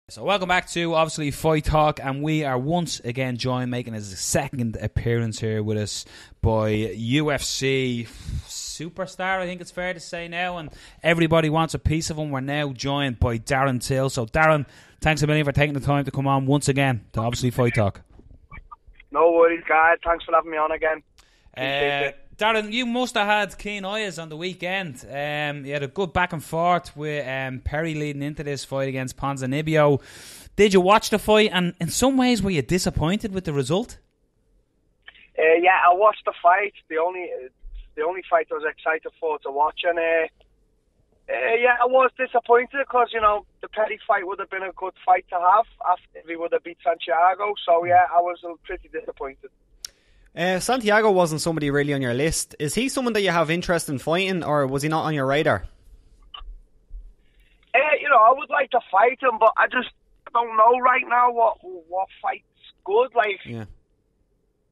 So welcome back to obviously Fight Talk, and we are once again joined, making his second appearance here with us, by UFC superstar, I think it's fair to say now, and everybody wants a piece of him. We're now joined by Darren Till. So Darren, thanks a million for taking the time to come on once again to obviously Fight Talk. No worries, guys. Thanks for having me on again. Darren, you must have had keen eyes on the weekend. You had a good back and forth with Perry leading into this fight against Ponzinibbio. Did you watch the fight, and in some ways were you disappointed with the result? Yeah, I watched the fight. The only fight I was excited for to watch, and yeah, I was disappointed because the Perry fight would have been a good fight to have if he would have beat Santiago. So yeah, I was pretty disappointed. Santiago wasn't somebody really on your list. Is he someone that you have interest in fighting, or was he not on your radar? I would like to fight him, but I just don't know right now what fight's good. Yeah.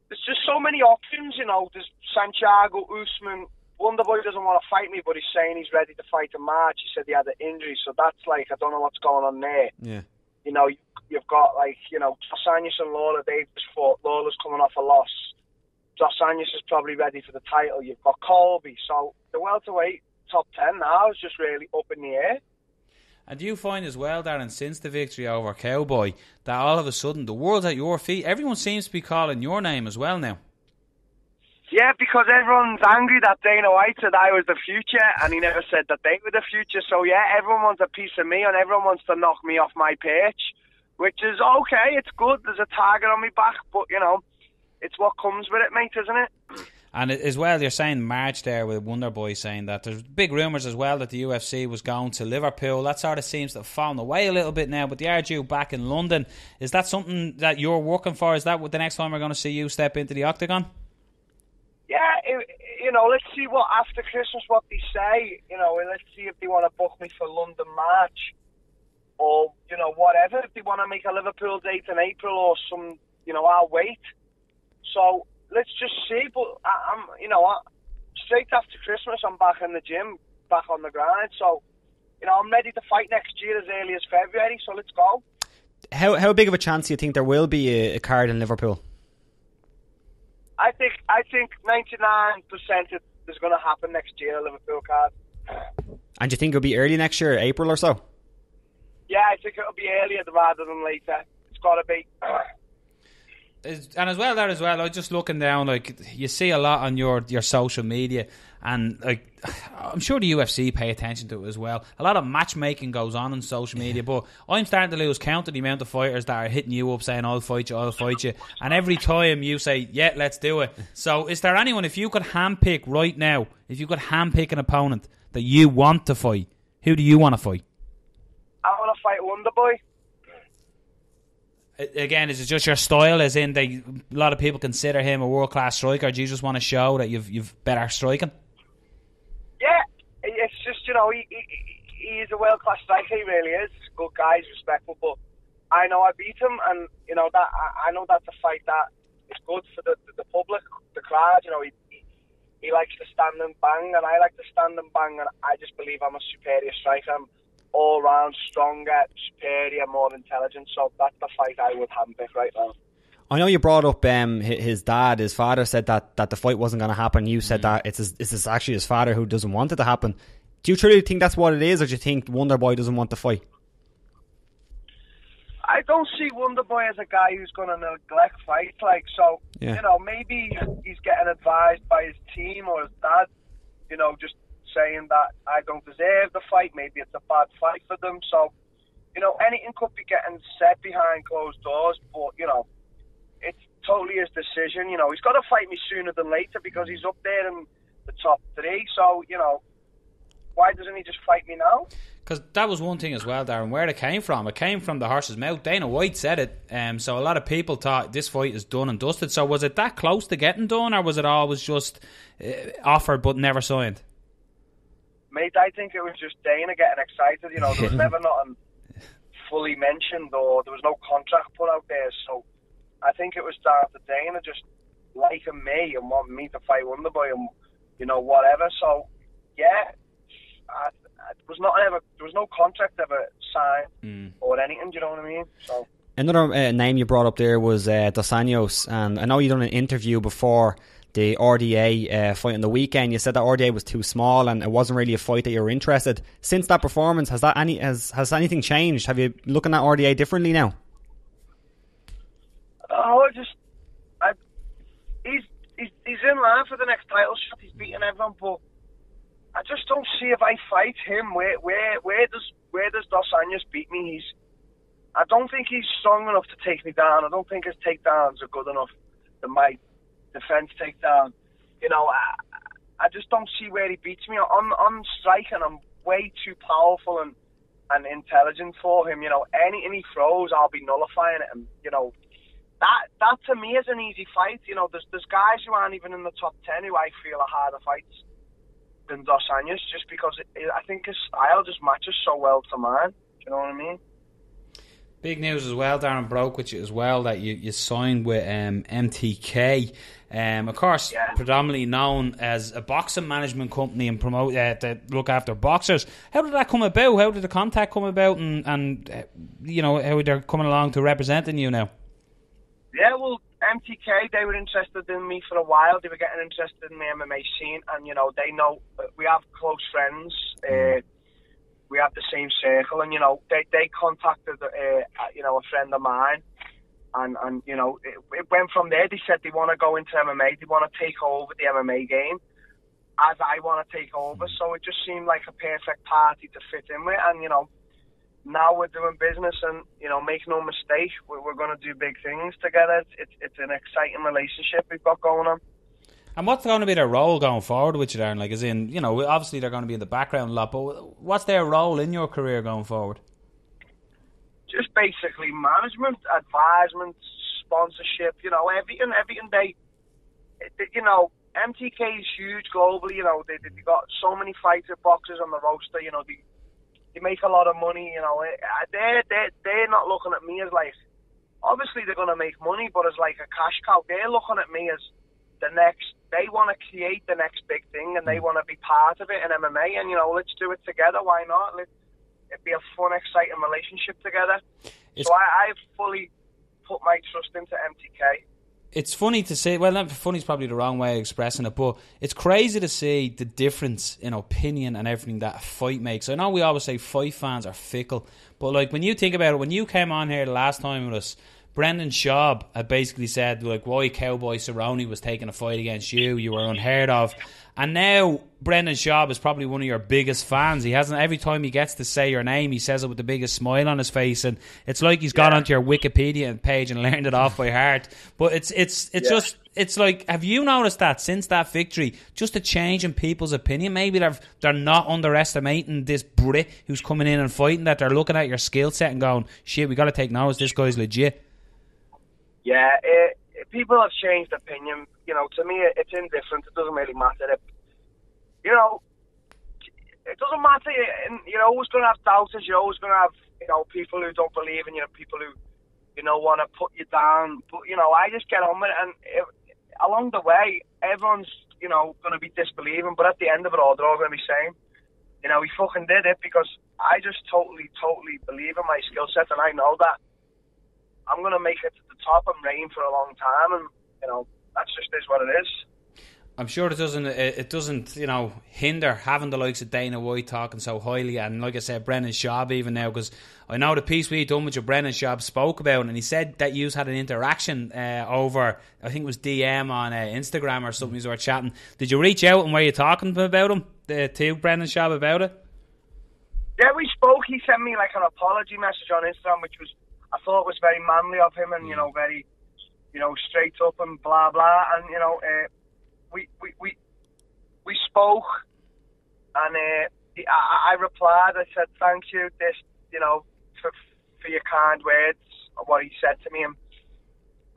There's just so many options. There's Santiago, Usman. Wonderboy doesn't want to fight me, but he's saying he's ready to fight in March. He said he had an injury, so that's I don't know what's going on there. Yeah. You've got Dos Anjos and Lawler. They've just fought. Lawler's coming off a loss. Dos Anjos is probably ready for the title. You've got Colby. So the welterweight top 10 now is just really up in the air. And do you find as well, Darren, since the victory over Cowboy, that all of a sudden the world's at your feet? Everyone seems to be calling your name as well now. Yeah, because everyone's angry that Dana White said I was the future, and he never said that they were the future. So yeah, everyone wants a piece of me, and everyone wants to knock me off my perch, which is okay. It's good. There's a target on my back, but it's what comes with it, mate, isn't it? And as well, you're saying March there with Wonderboy saying that there's big rumours as well that the UFC was going to Liverpool. That sort of seems to have fallen away a little bit now, but they are due back in London. Is that something that you're working for? Is that what the next time we're going to see you step into the octagon? Yeah, let's see what after Christmas what they say. Let's see if they want to book me for London March or whatever. If they want to make a Liverpool date in April or some, I'll wait. So let's just see. But I'm straight after Christmas, I'm back in the gym, back on the grind. So, I'm ready to fight next year as early as February. So let's go. How big of a chance do you think there will be a card in Liverpool? I think 99% is going to happen next year, a Liverpool card. And do you think it'll be early next year, April or so? Yeah, I think it'll be earlier rather than later. It's got to be. And as well, I was just looking down, you see a lot on your social media, and I'm sure the UFC pay attention to it as well. A lot of matchmaking goes on social media, but I'm starting to lose count of the amount of fighters that are hitting you up saying, I'll fight you, and every time you say, yeah, let's do it. So is there anyone, if you could handpick right now, if you could handpick an opponent that you want to fight, who do you want to fight? I want to fight Wonderboy. Again, is it just your style, as in a lot of people consider him a world-class striker, or do you just want to show that you've better striking? Yeah, it's just, he's a world-class striker, he really is. Good guy, he's respectful, but I know I beat him, and, that I know that's a fight that is good for the public, the crowd. He likes to stand and bang, and I like to stand and bang, and I just believe I'm a superior striker. I'm all round stronger, superior, more intelligent. So that's the fight I would handpick right now. I know you brought up his dad. His father said that the fight wasn't going to happen. You said that it's actually his father who doesn't want it to happen. Do you truly think that's what it is, or do you think Wonderboy doesn't want the fight? I don't see Wonderboy as a guy who's going to neglect fights. Yeah. Maybe he's getting advised by his team or his dad, just saying that I don't deserve the fight. Maybe it's a bad fight for them. So, anything could be getting said behind closed doors, but, it's totally his decision. He's got to fight me sooner than later because he's up there in the top 3. So, why doesn't he just fight me now? Because that was one thing as well, Darren, where it came from. It came from the horse's mouth. Dana White said it. So a lot of people thought this fight is done and dusted. So was it that close to getting done, or was it always just offered but never signed? Mate, I think it was just Dana getting excited. There was never nothing fully mentioned, or there was no contract put out there. So I think it was down to Dana just liking me and wanting me to fight Wonderboy and, whatever. So, yeah, there was no contract ever signed or anything. Do you know what I mean? So another name you brought up there was Dos Anjos, and I know you done an interview before the RDA fight on the weekend. You said that RDA was too small and it wasn't really a fight that you were interested. Since that performance, has anything changed? Have you looking at RDA differently now? Oh, he's in line for the next title shot. He's beating everyone, but I just don't see if I fight him. Where does Dos Anjos beat me? I don't think he's strong enough to take me down. I don't think his takedowns are good enough than my defense takedown. You know, I just don't see where he beats me. On strike, and I'm way too powerful and intelligent for him. You know, anything he throws, I'll be nullifying it. And, you know, that to me is an easy fight. You know, there's guys who aren't even in the top 10 who I feel are harder fights than Dos Anjos, just because I think his style just matches so well to mine. Do you know what I mean? Big news as well, Darren, broke with you as well, that you signed with MTK. Of course, predominantly known as a boxing management company and promote that look after boxers. How did that come about? How did the contact come about, and you know, how they're coming along to representing you now? Yeah, well, MTK, they were interested in me for a while. They were getting interested in the MMA scene, and you know, they know we have close friends. We have the same circle, and you know, they contacted you know, a friend of mine, and you know, it went from there. They said they want to go into MMA, they want to take over the MMA game as I want to take over. So it just seemed like a perfect party to fit in with, and you know, now we're doing business, and you know, make no mistake, we're going to do big things together. It's an exciting relationship we've got going on. And what's going to be their role going forward with you, Darren? Like, as in, you know, obviously they're going to be in the background a lot, but what's their role in your career going forward? Just basically management, advisement, sponsorship, you know, everything they you know, MTK is huge globally, you know, they got so many fighter boxers on the roster, you know, they make a lot of money, you know, they're not looking at me as like, obviously they're going to make money, but as like a cash cow. They're looking at me as the next, they want to create the next big thing, and they want to be part of it in MMA, and you know, let's do it together. Why not? It'd be a fun, exciting relationship together. So I've fully put my trust into MTK. It's funny to say, well, not funny is probably the wrong way of expressing it, but it's crazy to see the difference in opinion and everything that a fight makes. I know we always say fight fans are fickle, but like, when you think about it, when you came on here the last time with us, Brendan Schaub had basically said, like, why Cowboy Cerrone was taking a fight against you, you were unheard of. And now Brendan Schaub is probably one of your biggest fans. He hasn't, every time he gets to say your name, he says it with the biggest smile on his face, and it's like he's gone onto your Wikipedia page and learned it off by heart. But it's just, it's like, have you noticed that since that victory, just a change in people's opinion? Maybe they're not underestimating this Brit who's coming in and fighting, that they're looking at your skill set and going, shit, we got to take notice, this guy's legit. Yeah, people have changed opinion. You know, to me, it's indifferent. It doesn't really matter. You know, it doesn't matter. You're always going to have doubters. You're always going to have, you know, people who don't believe in you, people who, you know, want to put you down. But, you know, I just get on with it. And along the way, everyone's, you know, going to be disbelieving. But at the end of it all, they're all going to be saying, you know, he fucking did it, because I just totally believe in my skill set. And I know that I'm going to make it to the top and reign for a long time, and you know, that's just is what it is. I'm sure it doesn't, you know, hinder having the likes of Dana White talking so highly, and like I said, Brendan Schaub even now, because I know the piece we done with you, Brendan Schaub spoke about, and he said that you had an interaction over, I think it was DM on Instagram or something, you were chatting. Did you reach out and were you talking about him, to Brendan Schaub about it? Yeah, we spoke. He sent me like an apology message on Instagram, which was, I thought it was very manly of him, and you know, very, you know, straight up and blah blah. And you know, we spoke, and I replied. I said thank you, this, you know, for your kind words, or what he said to me. And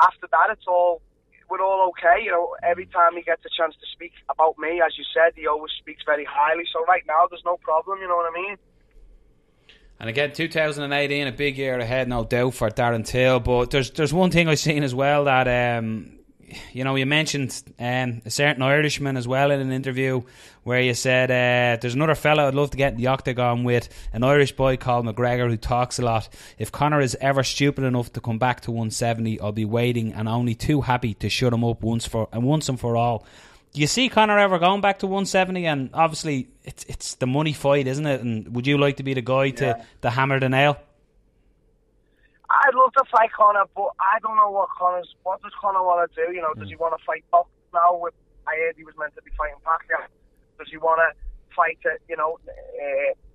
after that, we're all okay. You know, every time he gets a chance to speak about me, as you said, he always speaks very highly. So right now, there's no problem. You know what I mean? And again, 2018, a big year ahead, no doubt, for Darren Till. But there's one thing I've seen as well, that you know, you mentioned a certain Irishman as well in an interview where you said there's another fella I'd love to get in the octagon with, an Irish boy called McGregor who talks a lot. If Conor is ever stupid enough to come back to 170, I'll be waiting and only too happy to shut him up once and for all. Do you see Conor ever going back to 170? And obviously it's the money fight, isn't it? And would you like to be the guy to hammer the nail? I'd love to fight Conor, but I don't know what does Conor want to do? You know, does he want to fight box now? I heard he was meant to be fighting Pacquiao. Does he want to fight it? You know,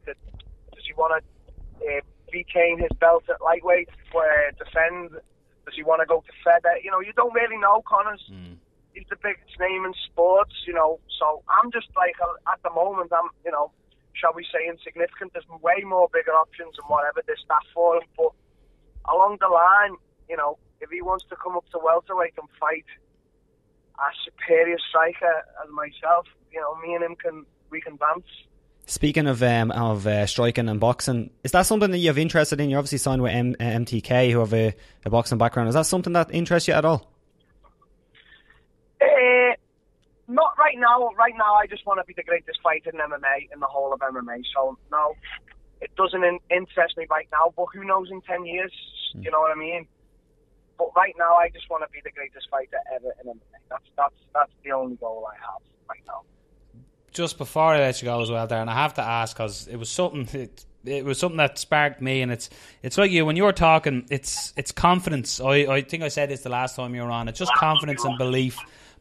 does he want to retain his belt at lightweight, defend? Does he want to go to feather? You know, you don't really know. Conor's he's the biggest name in sports. You know, so I'm just like at the moment you know, shall we say insignificant. There's way more bigger options and whatever there's staff for him, but along the line, you know, if he wants to come up to welterweight and fight a superior striker as myself, you know, me and him we can dance. Speaking of striking and boxing, is that something that you have interested in? You're obviously signed with MTK, who have a boxing background. Is that something that interests you at all? Not right now. Right now, I just want to be the greatest fighter in MMA, in the whole of MMA. So, no, it doesn't interest me right now. But who knows in 10 years? You know what I mean? But right now, I just want to be the greatest fighter ever in MMA. That's the only goal I have right now. Just before I let you go as well, Darren, I have to ask, because it was something. It was something that sparked me, and it's like you when you were talking. It's confidence. I think I said this the last time you were on. It's just confidence and belief.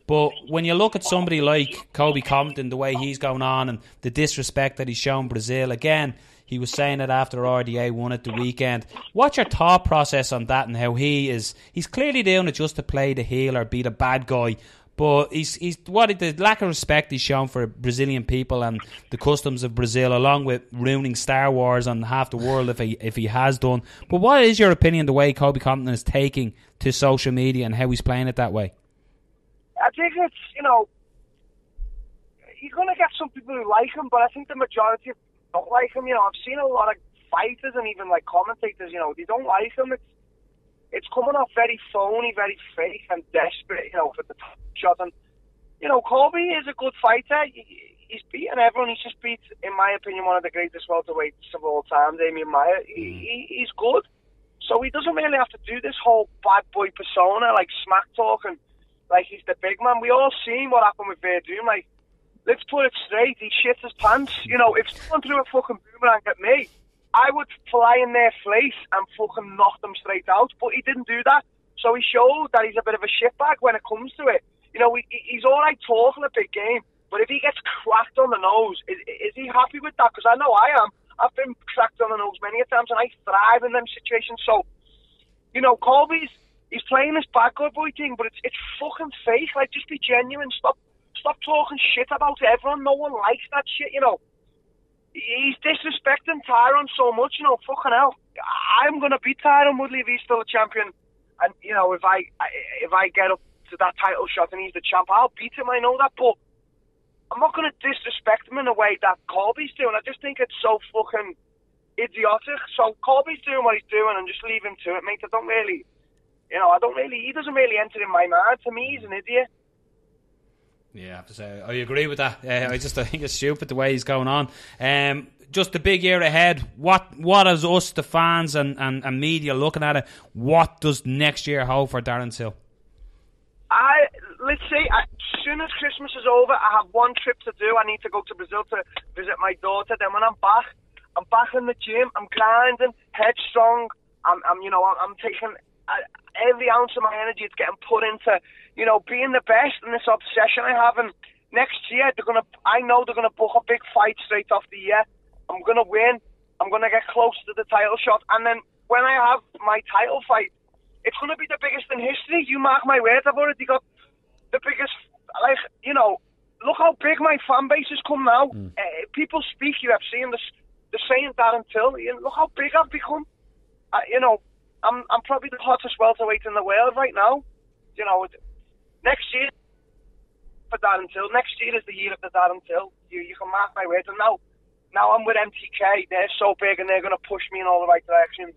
But when you look at somebody like Colby Covington, the way he's going on and the disrespect that he's shown Brazil, again, he was saying it after RDA won at the weekend. What's your thought process on that and how he's clearly doing it just to play the heel or be the bad guy, but the lack of respect he's shown for Brazilian people and the customs of Brazil, along with ruining Star Wars on half the world if he has done. But what is your opinion the way Colby Covington is taking to social media and how he's playing it that way? I think it's, you know, you're going to get some people who like him, but I think the majority don't like him. You know, I've seen a lot of fighters and even like commentators, you know, they don't like him. It's coming off very phony, very fake and desperate, you know, for the top shot. And, you know, Colby is a good fighter. He's beaten everyone. He's just beat, in my opinion, one of the greatest welterweights of all time, Damian Maia. He's good. So he doesn't really have to do this whole bad boy persona, like smack talk and like he's the big man. We all seen what happened with Verdun. Like, let's put it straight, he shit his pants. You know, if someone threw a fucking boomerang at me, I would fly in their face and fucking knock them straight out. But he didn't do that. So he showed that he's a bit of a shitbag when it comes to it. You know, he's all right talking a big game, but if he gets cracked on the nose, is he happy with that? Because I know I am. I've been cracked on the nose many a times, and I thrive in them situations. So, you know, he's playing this bad boy thing, but it's fucking fake. Like, just be genuine. Stop talking shit about everyone. No one likes that shit, you know. He's disrespecting Tyron so much, you know. Fucking hell, I'm gonna beat Tyron Woodley if he's still a champion. And you know, if I get up to that title shot and he's the champ, I'll beat him. I know that, but I'm not gonna disrespect him in a way that Colby's doing. I just think it's so fucking idiotic. So Colby's doing what he's doing, and just leave him to it, mate. He doesn't really enter in my mind. To me, he's an idiot. Yeah, I have to say, I agree with that. I think it's stupid the way he's going on. Just the big year ahead. What is us, the fans and media, looking at it? What does next year hold for Darren Till? Let's see. As soon as Christmas is over, I have one trip to do. I need to go to Brazil to visit my daughter. Then when I'm back in the gym. I'm grinding, headstrong. I'm taking every ounce of my energy. It's getting put into, you know, being the best in this obsession I have. And next year, I know they're gonna book a big fight straight off the year. I'm gonna win. I'm gonna get close to the title shot, and then when I have my title fight, it's gonna be the biggest in history. You mark my words. I've already got the biggest. Like, you know, look how big my fan base has come now. People speak UFC, and they're saying Darren Till. You know, look how big I've become. You know, I'm probably the hottest welterweight in the world right now. You know, next year for Darren Till. Next year is the year of the Darren Till. You can mark my words. And now I'm with MTK. They're so big and they're going to push me in all the right directions.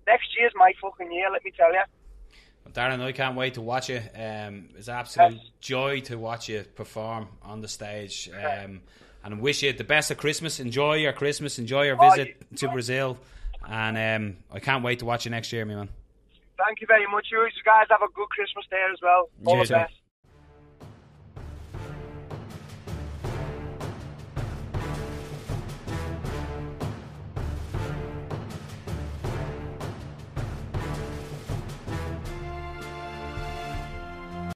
Next year's my fucking year, let me tell you. Darren, I can't wait to watch you. It's an absolute joy to watch you perform on the stage. And I wish you the best of Christmas. Enjoy your Christmas. Enjoy your visit to Brazil. And I can't wait to watch you next year, my man. Thank you very much. You guys have a good Christmas there as well. All the best.